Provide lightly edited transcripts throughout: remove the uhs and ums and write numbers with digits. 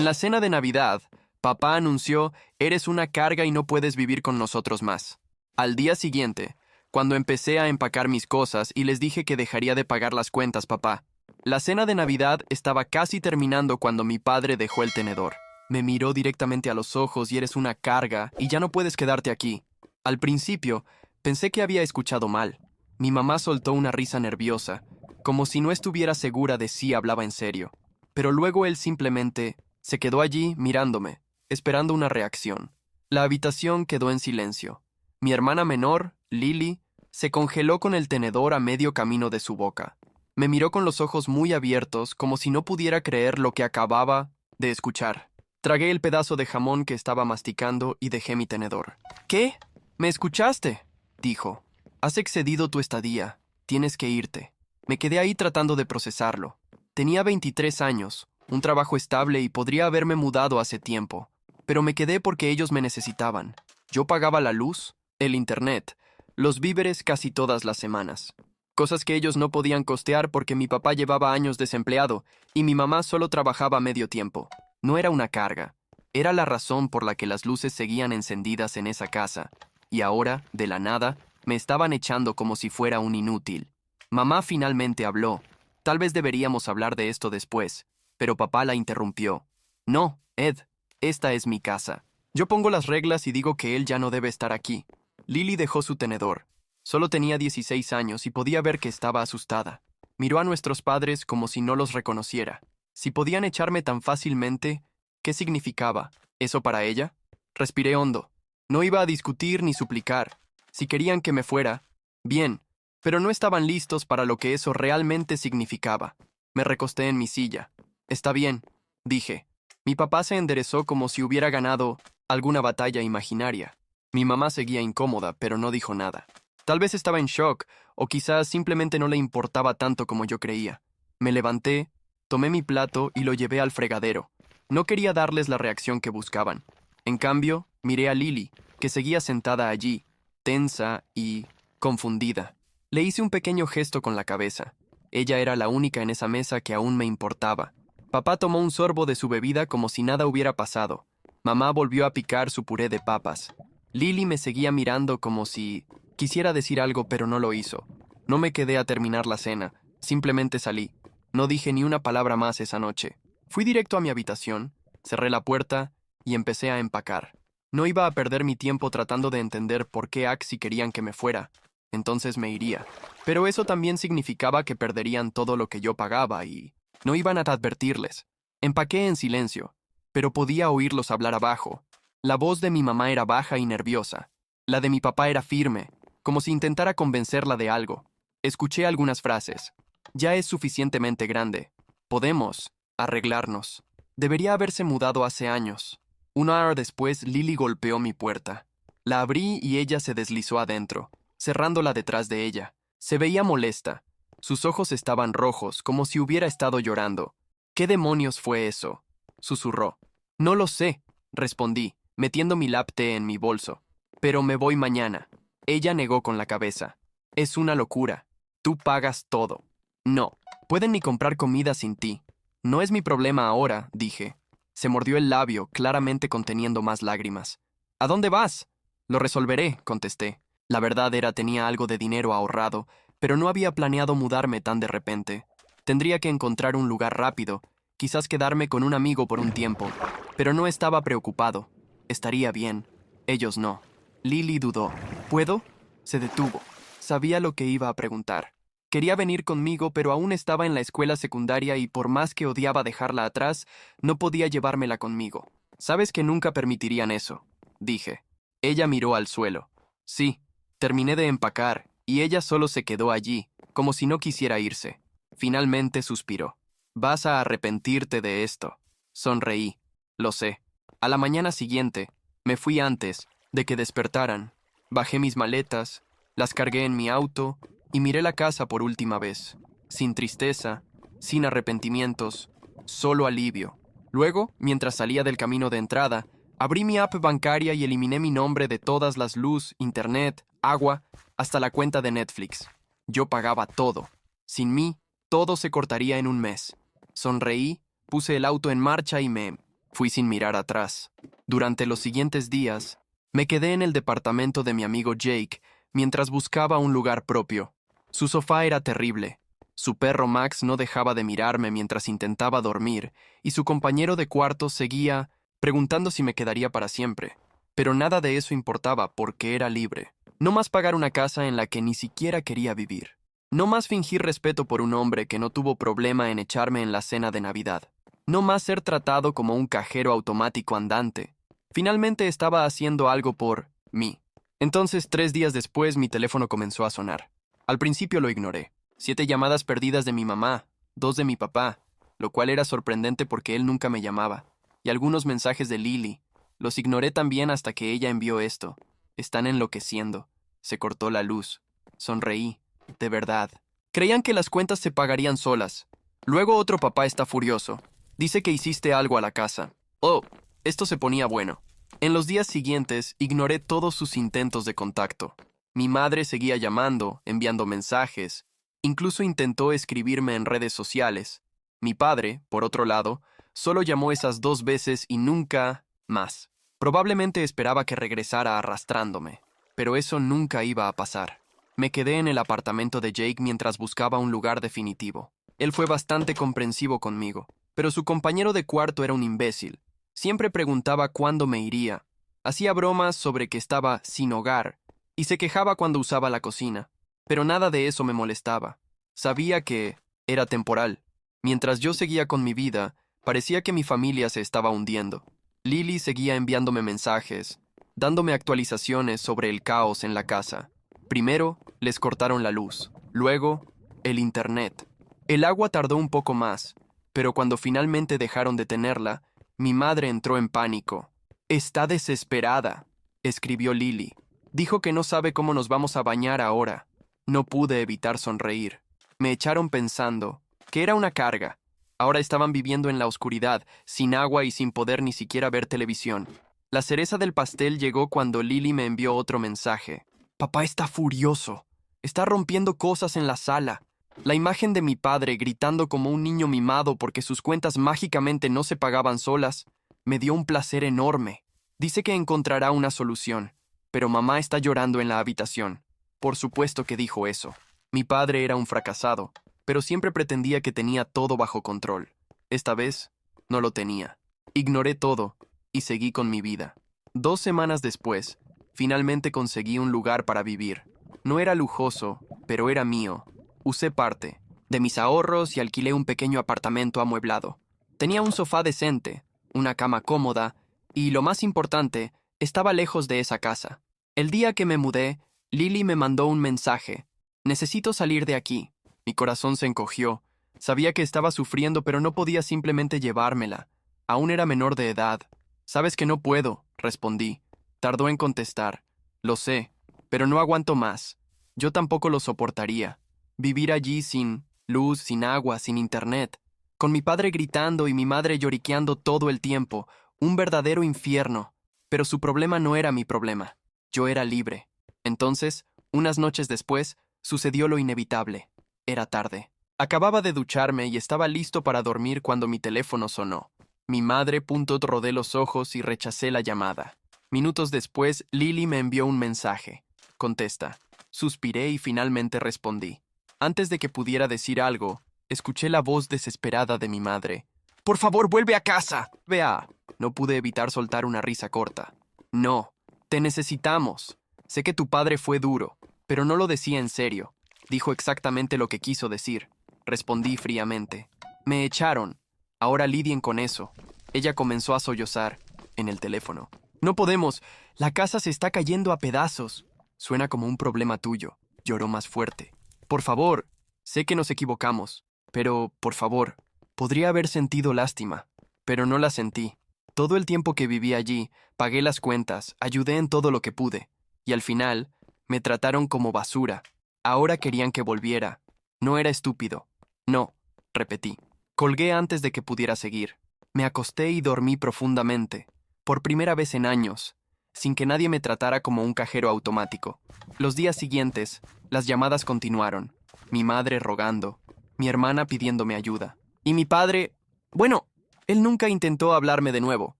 En la cena de Navidad, papá anunció, eres una carga y no puedes vivir con nosotros más. Al día siguiente, cuando empecé a empacar mis cosas y les dije que dejaría de pagar las cuentas, papá. La cena de Navidad estaba casi terminando cuando mi padre dejó el tenedor. Me miró directamente a los ojos y eres una carga y ya no puedes quedarte aquí. Al principio, pensé que había escuchado mal. Mi mamá soltó una risa nerviosa, como si no estuviera segura de si hablaba en serio. Pero luego él simplemente se quedó allí mirándome, esperando una reacción. La habitación quedó en silencio. Mi hermana menor, Lily, se congeló con el tenedor a medio camino de su boca. Me miró con los ojos muy abiertos, como si no pudiera creer lo que acababa de escuchar. Tragué el pedazo de jamón que estaba masticando y dejé mi tenedor. ¿Qué? ¿Me escuchaste?, dijo. Has excedido tu estadía. Tienes que irte. Me quedé ahí tratando de procesarlo. Tenía 23 años, un trabajo estable y podría haberme mudado hace tiempo. Pero me quedé porque ellos me necesitaban. Yo pagaba la luz, el internet, los víveres casi todas las semanas. Cosas que ellos no podían costear porque mi papá llevaba años desempleado y mi mamá solo trabajaba medio tiempo. No era una carga. Era la razón por la que las luces seguían encendidas en esa casa. Y ahora, de la nada, me estaban echando como si fuera un inútil. Mamá finalmente habló. Tal vez deberíamos hablar de esto después, pero papá la interrumpió. No, Ed, esta es mi casa. Yo pongo las reglas y digo que él ya no debe estar aquí. Lily dejó su tenedor. Solo tenía 16 años y podía ver que estaba asustada. Miró a nuestros padres como si no los reconociera. Si podían echarme tan fácilmente, ¿qué significaba eso para ella? Respiré hondo. No iba a discutir ni suplicar. Si querían que me fuera, bien, pero no estaban listos para lo que eso realmente significaba. Me recosté en mi silla. Está bien, dije. Mi papá se enderezó como si hubiera ganado alguna batalla imaginaria. Mi mamá seguía incómoda, pero no dijo nada. Tal vez estaba en shock, o quizás simplemente no le importaba tanto como yo creía. Me levanté, tomé mi plato y lo llevé al fregadero. No quería darles la reacción que buscaban. En cambio, miré a Lily, que seguía sentada allí, tensa y confundida. Le hice un pequeño gesto con la cabeza. Ella era la única en esa mesa que aún me importaba. Papá tomó un sorbo de su bebida como si nada hubiera pasado. Mamá volvió a picar su puré de papas. Lily me seguía mirando como si quisiera decir algo, pero no lo hizo. No me quedé a terminar la cena, simplemente salí. No dije ni una palabra más esa noche. Fui directo a mi habitación, cerré la puerta y empecé a empacar. No iba a perder mi tiempo tratando de entender por qué Axie querían que me fuera. Entonces me iría. Pero eso también significaba que perderían todo lo que yo pagaba y no iban a advertirles. Empaqué en silencio, pero podía oírlos hablar abajo. La voz de mi mamá era baja y nerviosa. La de mi papá era firme, como si intentara convencerla de algo. Escuché algunas frases. Ya es suficientemente grande. Podemos arreglarnos. Debería haberse mudado hace años. Una hora después, Lily golpeó mi puerta. La abrí y ella se deslizó adentro, cerrándola detrás de ella. Se veía molesta. Sus ojos estaban rojos, como si hubiera estado llorando. ¿Qué demonios fue eso?, susurró. No lo sé, respondí, metiendo mi té en mi bolso. Pero me voy mañana. Ella negó con la cabeza. Es una locura. Tú pagas todo. No, pueden ni comprar comida sin ti. No es mi problema ahora, dije. Se mordió el labio, claramente conteniendo más lágrimas. ¿A dónde vas? Lo resolveré, contesté. La verdad era tenía algo de dinero ahorrado, pero no había planeado mudarme tan de repente. Tendría que encontrar un lugar rápido, quizás quedarme con un amigo por un tiempo, pero no estaba preocupado. Estaría bien. Ellos no. Lily dudó. ¿Puedo? Se detuvo. Sabía lo que iba a preguntar. Quería venir conmigo, pero aún estaba en la escuela secundaria y por más que odiaba dejarla atrás, no podía llevármela conmigo. Sabes que nunca permitirían eso, dije. Ella miró al suelo. Sí, terminé de empacar, y ella solo se quedó allí, como si no quisiera irse. Finalmente suspiró. Vas a arrepentirte de esto. Sonreí. Lo sé. A la mañana siguiente, me fui antes de que despertaran. Bajé mis maletas, las cargué en mi auto y miré la casa por última vez. Sin tristeza, sin arrepentimientos, solo alivio. Luego, mientras salía del camino de entrada, abrí mi app bancaria y eliminé mi nombre de todas las luz, internet, agua, hasta la cuenta de Netflix. Yo pagaba todo. Sin mí, todo se cortaría en un mes. Sonreí, puse el auto en marcha y me Fui sin mirar atrás. Durante los siguientes días, me quedé en el departamento de mi amigo Jake mientras buscaba un lugar propio. Su sofá era terrible. Su perro Max no dejaba de mirarme mientras intentaba dormir, y su compañero de cuarto seguía preguntando si me quedaría para siempre. Pero nada de eso importaba porque era libre. No más pagar una casa en la que ni siquiera quería vivir. No más fingir respeto por un hombre que no tuvo problema en echarme en la cena de Navidad. No más ser tratado como un cajero automático andante. Finalmente estaba haciendo algo por mí. Entonces, 3 días después, mi teléfono comenzó a sonar. Al principio lo ignoré. 7 llamadas perdidas de mi mamá, 2 de mi papá, lo cual era sorprendente porque él nunca me llamaba, y algunos mensajes de Lily. Los ignoré también hasta que ella envió esto. Están enloqueciendo. Se cortó la luz. Sonreí. De verdad. Creían que las cuentas se pagarían solas. Luego otro papá está furioso. Dice que hiciste algo a la casa. Oh, esto se ponía bueno. En los días siguientes, ignoré todos sus intentos de contacto. Mi madre seguía llamando, enviando mensajes. Incluso intentó escribirme en redes sociales. Mi padre, por otro lado, solo llamó esas 2 veces y nunca más. Probablemente esperaba que regresara arrastrándome, pero eso nunca iba a pasar. Me quedé en el apartamento de Jake mientras buscaba un lugar definitivo. Él fue bastante comprensivo conmigo, pero su compañero de cuarto era un imbécil. Siempre preguntaba cuándo me iría. Hacía bromas sobre que estaba sin hogar y se quejaba cuando usaba la cocina, pero nada de eso me molestaba. Sabía que era temporal. Mientras yo seguía con mi vida, parecía que mi familia se estaba hundiendo. Lily seguía enviándome mensajes, dándome actualizaciones sobre el caos en la casa. Primero, les cortaron la luz. Luego, el internet. El agua tardó un poco más, pero cuando finalmente dejaron de tenerla, mi madre entró en pánico. «Está desesperada», escribió Lily. Dijo que no sabe cómo nos vamos a bañar ahora. No pude evitar sonreír. Me echaron pensando que era una carga. Ahora estaban viviendo en la oscuridad, sin agua y sin poder ni siquiera ver televisión. La cereza del pastel llegó cuando Lily me envió otro mensaje. «Papá está furioso. Está rompiendo cosas en la sala». La imagen de mi padre gritando como un niño mimado porque sus cuentas mágicamente no se pagaban solas me dio un placer enorme. Dice que encontrará una solución, pero mamá está llorando en la habitación. Por supuesto que dijo eso. Mi padre era un fracasado, pero siempre pretendía que tenía todo bajo control. Esta vez, no lo tenía. Ignoré todo y seguí con mi vida. 2 semanas después, finalmente conseguí un lugar para vivir. No era lujoso, pero era mío. Usé parte de mis ahorros y alquilé un pequeño apartamento amueblado. Tenía un sofá decente, una cama cómoda y, lo más importante, estaba lejos de esa casa. El día que me mudé, Lily me mandó un mensaje. «Necesito salir de aquí». Mi corazón se encogió. Sabía que estaba sufriendo, pero no podía simplemente llevármela. Aún era menor de edad. «Sabes que no puedo», respondí. Tardó en contestar. «Lo sé, pero no aguanto más. Yo tampoco lo soportaría. Vivir allí sin luz, sin agua, sin internet, con mi padre gritando y mi madre lloriqueando todo el tiempo, un verdadero infierno. Pero su problema no era mi problema. Yo era libre. Entonces, unas noches después, sucedió lo inevitable. Era tarde. Acababa de ducharme y estaba listo para dormir cuando mi teléfono sonó. Mi madre rodé los ojos y rechacé la llamada. Minutos después, Lily me envió un mensaje. «Contesta». Suspiré y finalmente respondí. Antes de que pudiera decir algo, escuché la voz desesperada de mi madre. «¡Por favor, vuelve a casa!» «Vea». No pude evitar soltar una risa corta. «No, te necesitamos. Sé que tu padre fue duro, pero no lo decía en serio. Dijo exactamente lo que quiso decir». Respondí fríamente. «Me echaron. Ahora lidien con eso». Ella comenzó a sollozar en el teléfono. «No podemos. La casa se está cayendo a pedazos». «Suena como un problema tuyo». Lloró más fuerte. «Por favor, sé que nos equivocamos, pero, por favor, podría haber sentido lástima». Pero no la sentí. Todo el tiempo que viví allí, pagué las cuentas, ayudé en todo lo que pude, y al final, me trataron como basura. Ahora querían que volviera. No era estúpido. «No», repetí. Colgué antes de que pudiera seguir. Me acosté y dormí profundamente, por primera vez en años, sin que nadie me tratara como un cajero automático. Los días siguientes, las llamadas continuaron. Mi madre rogando, mi hermana pidiéndome ayuda. Y mi padre, bueno, Él nunca intentó hablarme de nuevo.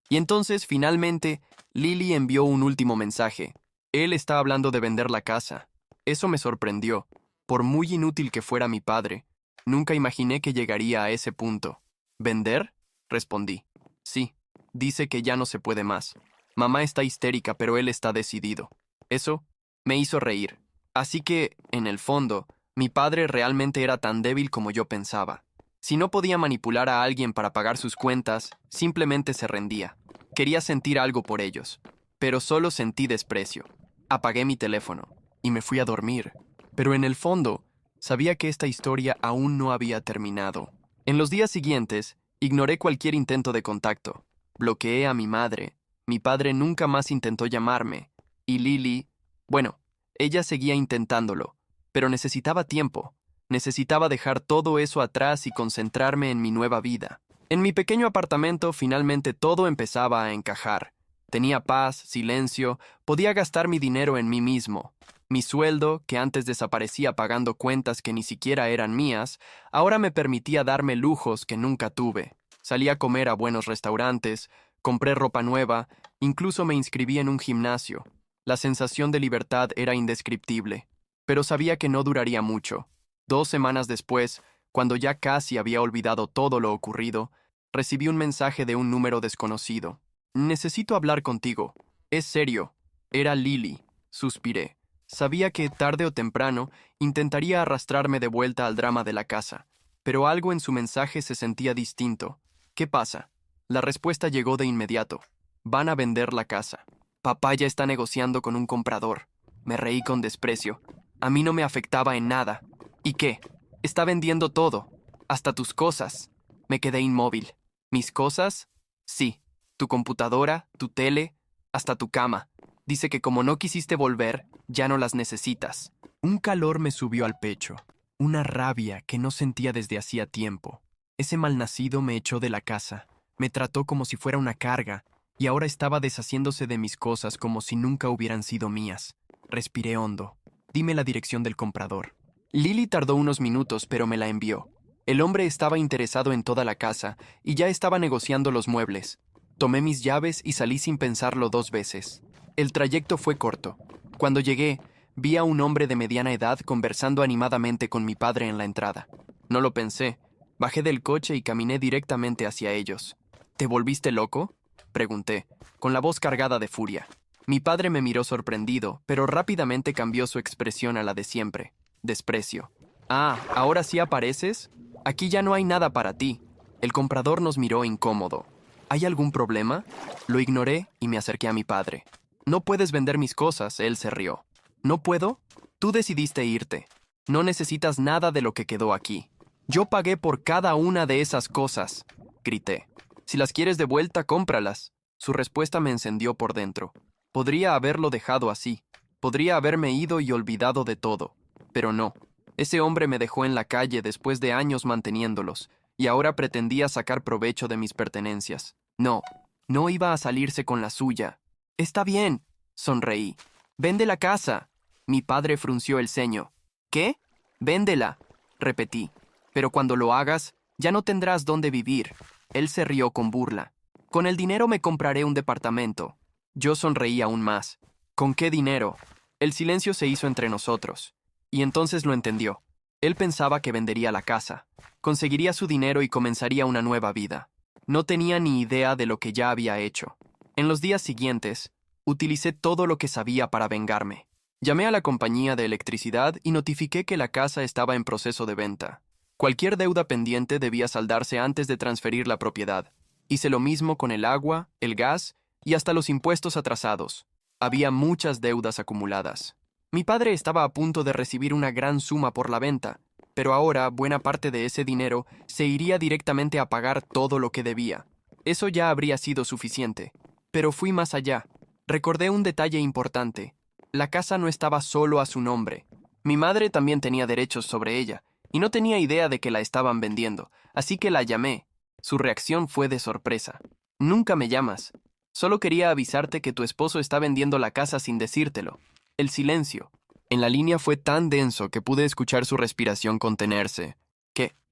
Y entonces, finalmente, Lily envió un último mensaje. Él está hablando de vender la casa. Eso me sorprendió. Por muy inútil que fuera mi padre, nunca imaginé que llegaría a ese punto. ¿Vender? Respondí. Sí. Dice que ya no se puede más. Mamá está histérica, pero él está decidido. Eso me hizo reír. Así que, en el fondo, mi padre realmente era tan débil como yo pensaba. Si no podía manipular a alguien para pagar sus cuentas, simplemente se rendía. Quería sentir algo por ellos, pero solo sentí desprecio. Apagué mi teléfono y me fui a dormir. Pero en el fondo, sabía que esta historia aún no había terminado. En los días siguientes, ignoré cualquier intento de contacto. Bloqueé a mi madre. Mi padre nunca más intentó llamarme. Y Lily, bueno, ella seguía intentándolo, pero necesitaba tiempo. Necesitaba dejar todo eso atrás y concentrarme en mi nueva vida. En mi pequeño apartamento finalmente todo empezaba a encajar. Tenía paz, silencio, podía gastar mi dinero en mí mismo. Mi sueldo, que antes desaparecía pagando cuentas que ni siquiera eran mías, ahora me permitía darme lujos que nunca tuve. Salí a comer a buenos restaurantes, compré ropa nueva, incluso me inscribí en un gimnasio. La sensación de libertad era indescriptible, pero sabía que no duraría mucho. 2 semanas después, cuando ya casi había olvidado todo lo ocurrido, recibí un mensaje de un número desconocido. Necesito hablar contigo. Es serio. Era Lily. Suspiré. Sabía que, tarde o temprano, intentaría arrastrarme de vuelta al drama de la casa, pero algo en su mensaje se sentía distinto. ¿Qué pasa? La respuesta llegó de inmediato. Van a vender la casa. Papá ya está negociando con un comprador. Me reí con desprecio. A mí no me afectaba en nada. ¿Y qué? Está vendiendo todo. Hasta tus cosas. Me quedé inmóvil. ¿Mis cosas? Sí. Tu computadora, tu tele, hasta tu cama. Dice que como no quisiste volver, ya no las necesitas. Un calor me subió al pecho. Una rabia que no sentía desde hacía tiempo. Ese malnacido me echó de la casa. Me trató como si fuera una carga, y ahora estaba deshaciéndose de mis cosas como si nunca hubieran sido mías. Respiré hondo. Dime la dirección del comprador. Lily tardó unos minutos, pero me la envió. El hombre estaba interesado en toda la casa, y ya estaba negociando los muebles. Tomé mis llaves y salí sin pensarlo 2 veces. El trayecto fue corto. Cuando llegué, vi a un hombre de mediana edad conversando animadamente con mi padre en la entrada. No lo pensé. Bajé del coche y caminé directamente hacia ellos. ¿Te volviste loco?, pregunté, con la voz cargada de furia. Mi padre me miró sorprendido, pero rápidamente cambió su expresión a la de siempre. Desprecio. Ah, ¿ahora sí apareces? Aquí ya no hay nada para ti. El comprador nos miró incómodo. ¿Hay algún problema? Lo ignoré y me acerqué a mi padre. No puedes vender mis cosas, él se rió. ¿No puedo? Tú decidiste irte. No necesitas nada de lo que quedó aquí. Yo pagué por cada una de esas cosas, grité. Si las quieres de vuelta, cómpralas. Su respuesta me encendió por dentro. Podría haberlo dejado así. Podría haberme ido y olvidado de todo. Pero no. Ese hombre me dejó en la calle después de años manteniéndolos, y ahora pretendía sacar provecho de mis pertenencias. No, no iba a salirse con la suya. Está bien, sonreí. Vende la casa. Mi padre frunció el ceño. ¿Qué? Véndela, repetí. Pero cuando lo hagas, ya no tendrás dónde vivir. Él se rió con burla. Con el dinero me compraré un departamento. Yo sonreí aún más. ¿Con qué dinero? El silencio se hizo entre nosotros. Y entonces lo entendió. Él pensaba que vendería la casa. Conseguiría su dinero y comenzaría una nueva vida. No tenía ni idea de lo que ya había hecho. En los días siguientes, utilicé todo lo que sabía para vengarme. Llamé a la compañía de electricidad y notifiqué que la casa estaba en proceso de venta. Cualquier deuda pendiente debía saldarse antes de transferir la propiedad. Hice lo mismo con el agua, el gas y hasta los impuestos atrasados. Había muchas deudas acumuladas. Mi padre estaba a punto de recibir una gran suma por la venta, pero ahora buena parte de ese dinero se iría directamente a pagar todo lo que debía. Eso ya habría sido suficiente. Pero fui más allá. Recordé un detalle importante. La casa no estaba solo a su nombre. Mi madre también tenía derechos sobre ella, y no tenía idea de que la estaban vendiendo, así que la llamé. Su reacción fue de sorpresa. Nunca me llamas. Solo quería avisarte que tu esposo está vendiendo la casa sin decírtelo. El silencio en la línea fue tan denso que pude escuchar su respiración contenerse.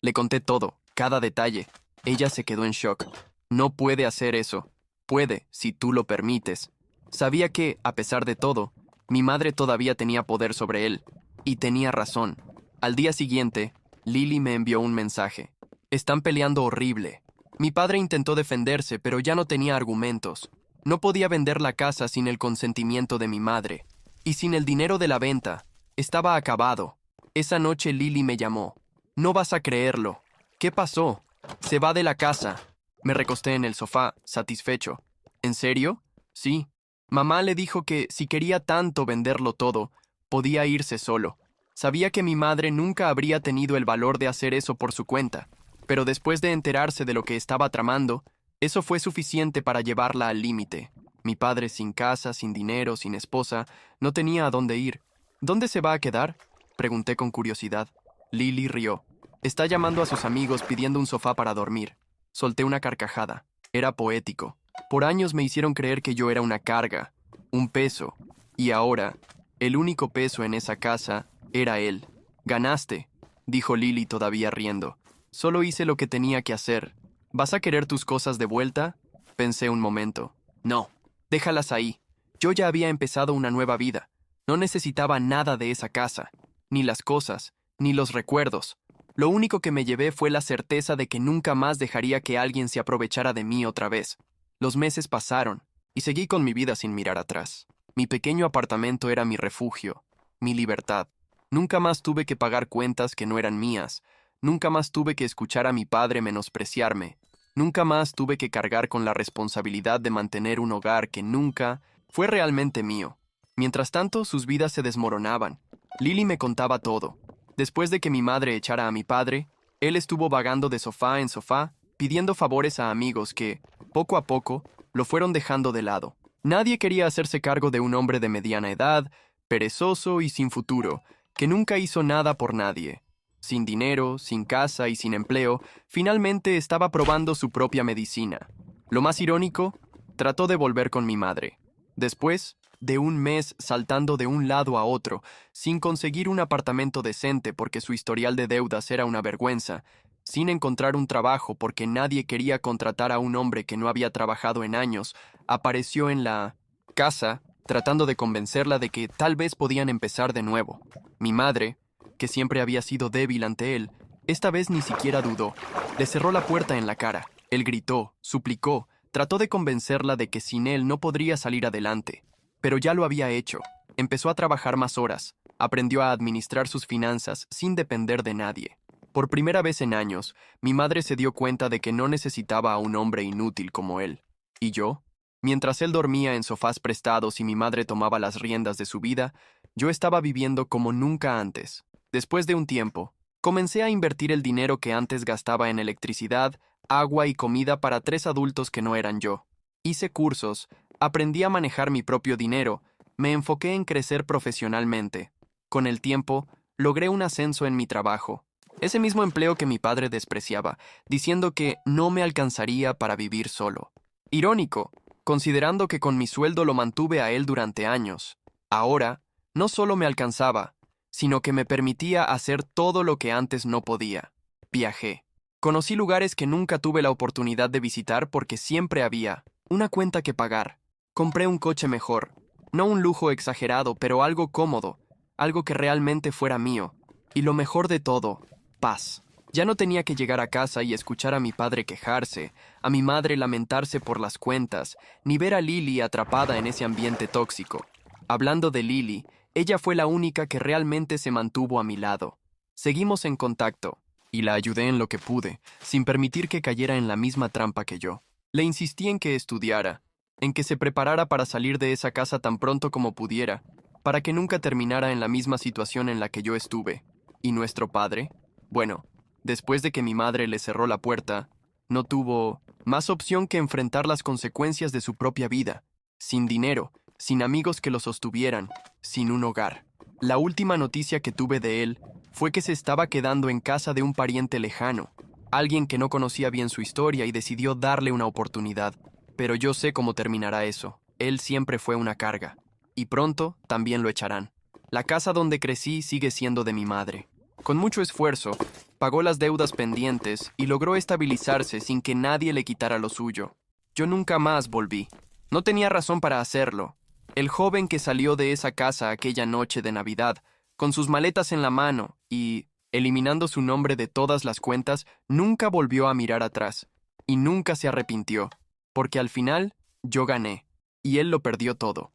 Le conté todo, cada detalle. Ella se quedó en shock. No puede hacer eso. Puede, si tú lo permites. Sabía que, a pesar de todo, mi madre todavía tenía poder sobre él. Y tenía razón. Al día siguiente, Lily me envió un mensaje. Están peleando horrible. Mi padre intentó defenderse, pero ya no tenía argumentos. No podía vender la casa sin el consentimiento de mi madre. Y sin el dinero de la venta, estaba acabado. Esa noche Lily me llamó. No vas a creerlo. ¿Qué pasó? Se va de la casa. Me recosté en el sofá, satisfecho. ¿En serio? Sí. Mamá le dijo que, si quería tanto venderlo todo, podía irse solo. Sabía que mi madre nunca habría tenido el valor de hacer eso por su cuenta, pero después de enterarse de lo que estaba tramando, eso fue suficiente para llevarla al límite. Mi padre, sin casa, sin dinero, sin esposa, no tenía a dónde ir. ¿Dónde se va a quedar?, pregunté con curiosidad. Lily rió. Está llamando a sus amigos pidiendo un sofá para dormir. Solté una carcajada. Era poético. Por años me hicieron creer que yo era una carga, un peso, y ahora, el único peso en esa casa era él. Ganaste, dijo Lily todavía riendo. Solo hice lo que tenía que hacer. ¿Vas a querer tus cosas de vuelta? Pensé un momento. No, déjalas ahí. Yo ya había empezado una nueva vida. No necesitaba nada de esa casa, ni las cosas, ni los recuerdos. Lo único que me llevé fue la certeza de que nunca más dejaría que alguien se aprovechara de mí otra vez. Los meses pasaron, y seguí con mi vida sin mirar atrás. Mi pequeño apartamento era mi refugio, mi libertad. Nunca más tuve que pagar cuentas que no eran mías. Nunca más tuve que escuchar a mi padre menospreciarme. Nunca más tuve que cargar con la responsabilidad de mantener un hogar que nunca fue realmente mío. Mientras tanto, sus vidas se desmoronaban. Lily me contaba todo. Después de que mi madre echara a mi padre, él estuvo vagando de sofá en sofá, pidiendo favores a amigos que, poco a poco, lo fueron dejando de lado. Nadie quería hacerse cargo de un hombre de mediana edad, perezoso y sin futuro, que nunca hizo nada por nadie. Sin dinero, sin casa y sin empleo, finalmente estaba probando su propia medicina. Lo más irónico, trató de volver con mi madre. Después de un mes saltando de un lado a otro, sin conseguir un apartamento decente porque su historial de deudas era una vergüenza, sin encontrar un trabajo porque nadie quería contratar a un hombre que no había trabajado en años, apareció en la casa tratando de convencerla de que tal vez podían empezar de nuevo. Mi madre, que siempre había sido débil ante él, esta vez ni siquiera dudó. Le cerró la puerta en la cara. Él gritó, suplicó, trató de convencerla de que sin él no podría salir adelante. Pero ya lo había hecho. Empezó a trabajar más horas. Aprendió a administrar sus finanzas sin depender de nadie. Por primera vez en años, mi madre se dio cuenta de que no necesitaba a un hombre inútil como él. ¿Y yo? Mientras él dormía en sofás prestados y mi madre tomaba las riendas de su vida, yo estaba viviendo como nunca antes. Después de un tiempo, comencé a invertir el dinero que antes gastaba en electricidad, agua y comida para 3 adultos que no eran yo. Hice cursos, aprendí a manejar mi propio dinero, me enfoqué en crecer profesionalmente. Con el tiempo, logré un ascenso en mi trabajo. Ese mismo empleo que mi padre despreciaba, diciendo que no me alcanzaría para vivir solo. Irónico, considerando que con mi sueldo lo mantuve a él durante años. Ahora, no solo me alcanzaba, sino que me permitía hacer todo lo que antes no podía. Viajé. Conocí lugares que nunca tuve la oportunidad de visitar porque siempre había una cuenta que pagar. Compré un coche mejor. No un lujo exagerado, pero algo cómodo, algo que realmente fuera mío. Y lo mejor de todo, paz. Ya no tenía que llegar a casa y escuchar a mi padre quejarse, a mi madre lamentarse por las cuentas, ni ver a Lily atrapada en ese ambiente tóxico. Hablando de Lily, ella fue la única que realmente se mantuvo a mi lado. Seguimos en contacto, y la ayudé en lo que pude, sin permitir que cayera en la misma trampa que yo. Le insistí en que estudiara, en que se preparara para salir de esa casa tan pronto como pudiera, para que nunca terminara en la misma situación en la que yo estuve. ¿Y nuestro padre? Bueno, después de que mi madre le cerró la puerta, no tuvo más opción que enfrentar las consecuencias de su propia vida, sin dinero, sin amigos que lo sostuvieran, sin un hogar. La última noticia que tuve de él fue que se estaba quedando en casa de un pariente lejano, alguien que no conocía bien su historia y decidió darle una oportunidad. Pero yo sé cómo terminará eso. Él siempre fue una carga. Y pronto también lo echarán. La casa donde crecí sigue siendo de mi madre. Con mucho esfuerzo, pagó las deudas pendientes y logró estabilizarse sin que nadie le quitara lo suyo. Yo nunca más volví. No tenía razón para hacerlo. El joven que salió de esa casa aquella noche de Navidad, con sus maletas en la mano y, eliminando su nombre de todas las cuentas, nunca volvió a mirar atrás. Y nunca se arrepintió, porque al final yo gané, y él lo perdió todo.